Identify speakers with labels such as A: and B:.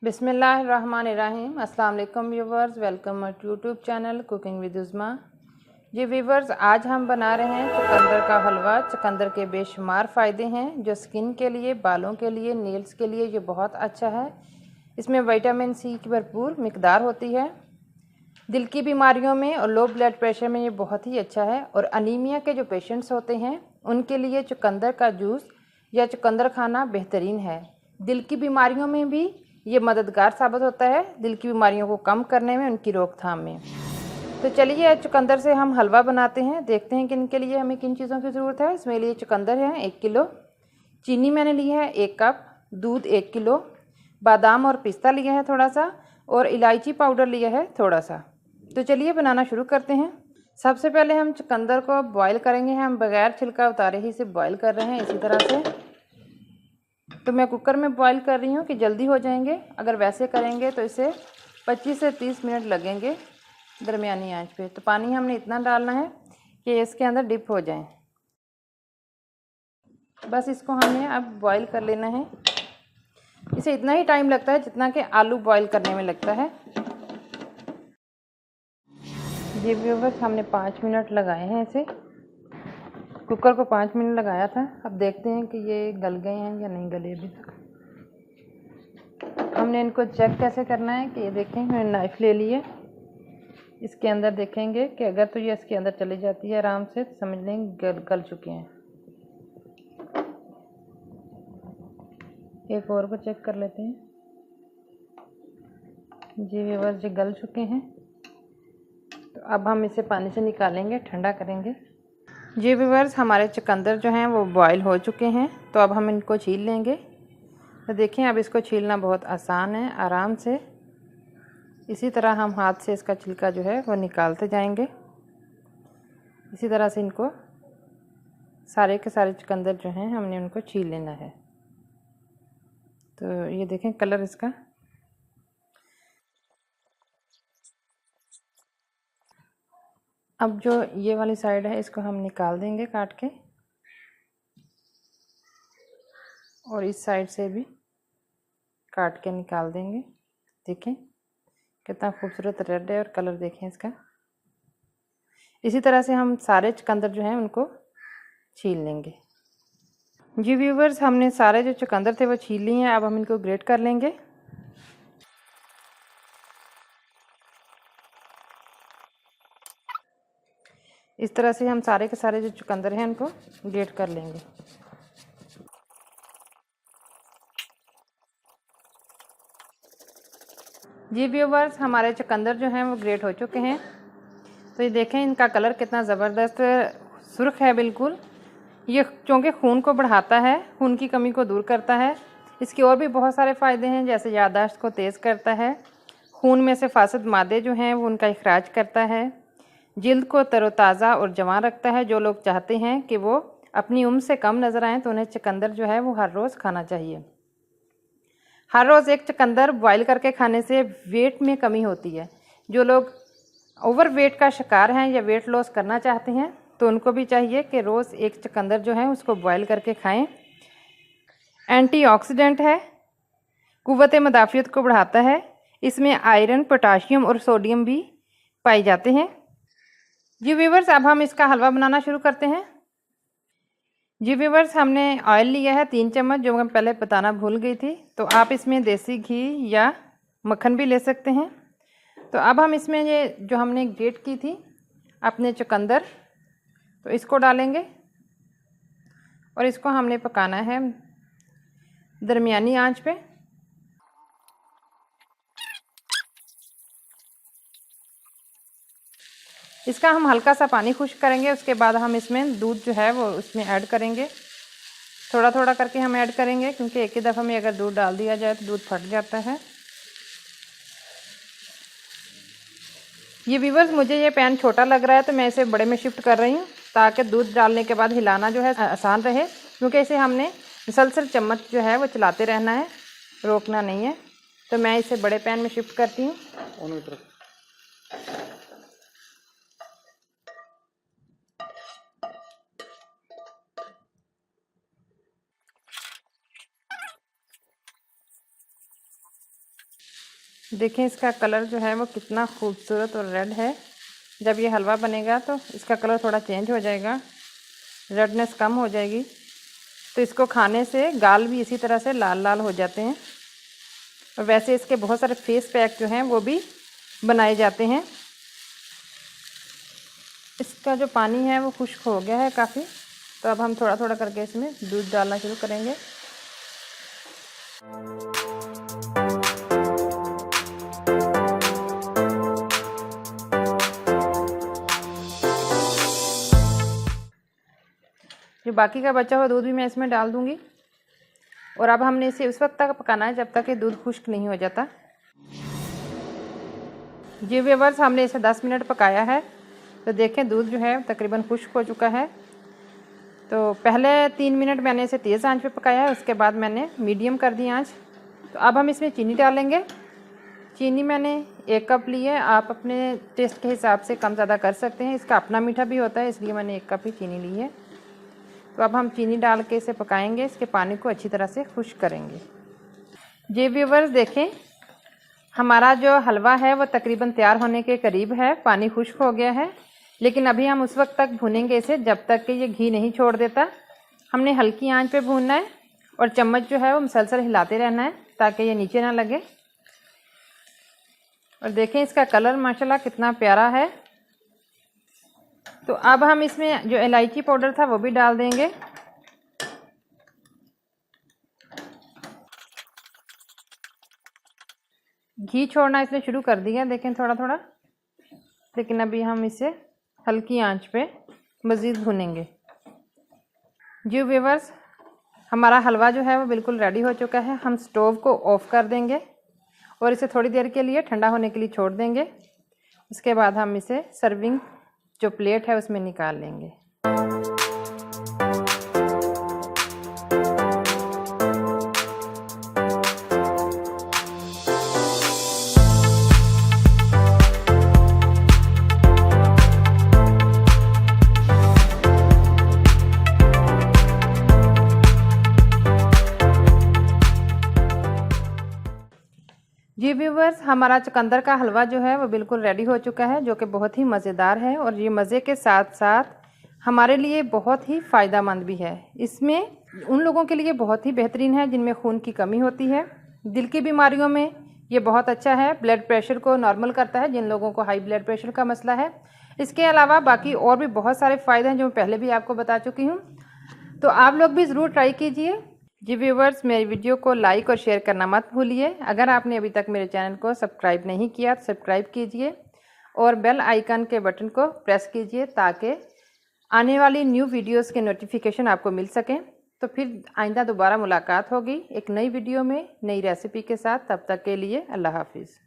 A: बिस्मिल्लाहिर्रहमानिर्रहीम। अस्सलाम वालेकुम viewers, welcome my YouTube channel cooking with Uzma. जी व्यूवर्स, आज हम बना रहे हैं चुकंदर का हलवा। चुकंदर के बेशुमार फ़ायदे हैं जो स्किन के लिए, बालों के लिए, नेल्स के लिए ये बहुत अच्छा है। इसमें विटामिन सी की भरपूर मिकदार होती है। दिल की बीमारियों में और लो ब्लड प्रेशर में ये बहुत ही अच्छा है। और अनीमिया के जो पेशेंट्स होते हैं उनके लिए चुकंदर का जूस या चुकंदर खाना बेहतरीन है। दिल की बीमारियों में भी ये मददगार साबित होता है, दिल की बीमारियों को कम करने में, उनकी रोकथाम में। तो चलिए चुकंदर से हम हलवा बनाते हैं। देखते हैं कि इनके लिए हमें किन चीज़ों की ज़रूरत है। इसमें लिए चुकंदर है 1 किलो, चीनी मैंने ली है 1 कप, दूध 1 किलो, बादाम और पिस्ता लिया है थोड़ा सा, और इलायची पाउडर लिया है थोड़ा सा। तो चलिए बनाना शुरू करते हैं। सबसे पहले हम चुकंदर को बॉईल करेंगे। हम बगैर छिलका उतारे ही इसे बॉईल कर रहे हैं इसी तरह से। तो मैं कुकर में बॉईल कर रही हूँ कि जल्दी हो जाएंगे। अगर वैसे करेंगे तो इसे 25 से 30 मिनट लगेंगे दरमियानी आंच पे। तो पानी हमने इतना डालना है कि इसके अंदर डिप हो जाए। बस इसको हमने अब बॉईल कर लेना है। इसे इतना ही टाइम लगता है जितना कि आलू बॉईल करने में लगता है। ये व्यूअर्स, हमने 5 मिनट लगाए हैं इसे। कुकर को 5 मिनट लगाया था। अब देखते हैं कि ये गल गए हैं या नहीं गले अभी तक। हमने इनको चेक कैसे करना है कि ये देखें, मैंने नाइफ़ ले ली है। इसके अंदर देखेंगे कि अगर तो ये इसके अंदर चली जाती है आराम से, तो समझ लेंगे गल चुके हैं। एक और को चेक कर लेते हैं। जी व्यूअर्स, ये गल चुके हैं। तो अब हम इसे पानी से निकालेंगे, ठंडा करेंगे। जी व्यूअर्स, हमारे चुकंदर जो हैं वो बॉयल हो चुके हैं। तो अब हम इनको छील लेंगे। तो देखें, अब इसको छीलना बहुत आसान है, आराम से इसी तरह हम हाथ से इसका छिलका जो है वो निकालते जाएंगे। इसी तरह से इनको सारे के सारे चुकंदर जो हैं हमने उनको छील लेना है। तो ये देखें कलर इसका। अब जो ये वाली साइड है इसको हम निकाल देंगे काट के, और इस साइड से भी काट के निकाल देंगे। देखें कितना खूबसूरत रेड है, और कलर देखें इसका। इसी तरह से हम सारे चुकंदर जो हैं उनको छील लेंगे। जी व्यूवर्स, हमने सारे जो चुकंदर थे वो छील लिए हैं। अब हम इनको ग्रेट कर लेंगे। इस तरह से हम सारे के सारे जो चुकंदर हैं उनको ग्रेट कर लेंगे। जी व्यूवर्स, हमारे चुकंदर जो हैं वो ग्रेट हो चुके हैं। तो ये देखें, इनका कलर कितना ज़बरदस्त सुर्ख है बिल्कुल। ये चूँकि खून को बढ़ाता है, खून की कमी को दूर करता है। इसके और भी बहुत सारे फ़ायदे हैं, जैसे याददाश्त को तेज़ करता है, खून में से फासद मादे जो हैं वो उनका इखराज करता है, जिल्द को तरोताज़ा और जवान रखता है। जो लोग चाहते हैं कि वो अपनी उम्र से कम नज़र आएँ तो उन्हें चुकंदर जो है वो हर रोज़ खाना चाहिए। हर रोज़ एक चुकंदर बॉईल करके खाने से वेट में कमी होती है। जो लोग ओवर वेट का शिकार हैं या वेट लॉस करना चाहते हैं तो उनको भी चाहिए कि रोज़ एक चुकंदर जो है उसको बॉईल करके खाएं। एंटीऑक्सीडेंट है, कुव्वत मदाफ़ियत को बढ़ाता है। इसमें आयरन, पोटाशियम और सोडियम भी पाए जाते हैं। जी व्यूवर्स, अब हम इसका हलवा बनाना शुरू करते हैं। जी व्यूवर्स, हमने ऑयल लिया है 3 चम्मच, जो मैं पहले बताना भूल गई थी। तो आप इसमें देसी घी या मक्खन भी ले सकते हैं। तो अब हम इसमें ये जो हमने ग्रेट की थी अपने चुकंदर, तो इसको डालेंगे और इसको हमने पकाना है दरमियानी आंच पे। इसका हम हल्का सा पानी खुश्क करेंगे। उसके बाद हम इसमें दूध जो है वो उसमें ऐड करेंगे। थोड़ा थोड़ा करके हम ऐड करेंगे, क्योंकि एक ही दफ़ा में अगर दूध डाल दिया जाए तो दूध फट जाता है। ये व्यूवर्स, मुझे ये पैन छोटा लग रहा है तो मैं इसे बड़े में शिफ्ट कर रही हूँ, ताकि दूध डालने के बाद हिलाना जो है आसान रहे, क्योंकि इसे हमने मुसलसल चम्मच जो है वो चलाते रहना है, रोकना नहीं है। तो मैं इसे बड़े पैन में शिफ्ट करती हूँ। देखें इसका कलर जो है वो कितना खूबसूरत और रेड है। जब ये हलवा बनेगा तो इसका कलर थोड़ा चेंज हो जाएगा, रेडनेस कम हो जाएगी। तो इसको खाने से गाल भी इसी तरह से लाल लाल हो जाते हैं। और वैसे इसके बहुत सारे फेस पैक जो हैं वो भी बनाए जाते हैं। इसका जो पानी है वो खुश्क हो गया है काफ़ी, तो अब हम थोड़ा थोड़ा करके इसमें दूध डालना शुरू करेंगे। जो बाकी का बचा हुआ दूध भी मैं इसमें डाल दूंगी। और अब हमने इसे उस वक्त तक पकाना है जब तक कि दूध खुश्क नहीं हो जाता। जी व्यूअर्स, हमने इसे 10 मिनट पकाया है। तो देखें दूध जो है तकरीबन खुश्क हो चुका है। तो पहले 3 मिनट मैंने इसे तेज़ आंच पे पकाया है, उसके बाद मैंने मीडियम कर दी आंच। तो अब हम इसमें चीनी डालेंगे। चीनी मैंने 1 कप ली है, आप अपने टेस्ट के हिसाब से कम ज़्यादा कर सकते हैं। इसका अपना मीठा भी होता है, इसलिए मैंने 1 कप ही चीनी ली है। तो अब हम चीनी डाल के इसे पकाएंगे, इसके पानी को अच्छी तरह से खुश्क करेंगे। जी व्यूअर्स, देखें हमारा जो हलवा है वो तकरीबन तैयार होने के करीब है। पानी खुश्क हो गया है, लेकिन अभी हम उस वक्त तक भूनेंगे इसे जब तक कि ये घी नहीं छोड़ देता। हमने हल्की आंच पे भूनना है और चम्मच जो है वो मुसलसल हिलाते रहना है ताकि ये नीचे ना लगे। और देखें इसका कलर माशाल्लाह कितना प्यारा है। तो अब हम इसमें जो इलायची पाउडर था वो भी डाल देंगे। घी छोड़ना इसने शुरू कर दिया, देखें थोड़ा थोड़ा, लेकिन अभी हम इसे हल्की आंच पे मज़ीद भूनेंगे। जी व्यूअर्स, हमारा हलवा जो है वो बिल्कुल रेडी हो चुका है। हम स्टोव को ऑफ़ कर देंगे और इसे थोड़ी देर के लिए ठंडा होने के लिए छोड़ देंगे। उसके बाद हम इसे सर्विंग जो प्लेट है उसमें निकाल लेंगे। जी व्यूवर्स, हमारा चुकंदर का हलवा जो है वो बिल्कुल रेडी हो चुका है, जो कि बहुत ही मज़ेदार है और ये मज़े के साथ साथ हमारे लिए बहुत ही फ़ायदेमंद भी है। इसमें उन लोगों के लिए बहुत ही बेहतरीन है जिनमें खून की कमी होती है। दिल की बीमारियों में ये बहुत अच्छा है, ब्लड प्रेशर को नॉर्मल करता है जिन लोगों को हाई ब्लड प्रेशर का मसला है। इसके अलावा बाकी और भी बहुत सारे फ़ायदे हैं जो मैं पहले भी आपको बता चुकी हूँ। तो आप लोग भी ज़रूर ट्राई कीजिए। जी व्यूवर्स, मेरी वीडियो को लाइक और शेयर करना मत भूलिए। अगर आपने अभी तक मेरे चैनल को सब्सक्राइब नहीं किया तो सब्सक्राइब कीजिए और बेल आइकन के बटन को प्रेस कीजिए ताकि आने वाली न्यू वीडियोस के नोटिफिकेशन आपको मिल सकें। तो फिर आइंदा दोबारा मुलाकात होगी एक नई वीडियो में नई रेसिपी के साथ। तब तक के लिए अल्लाह हाफिज़।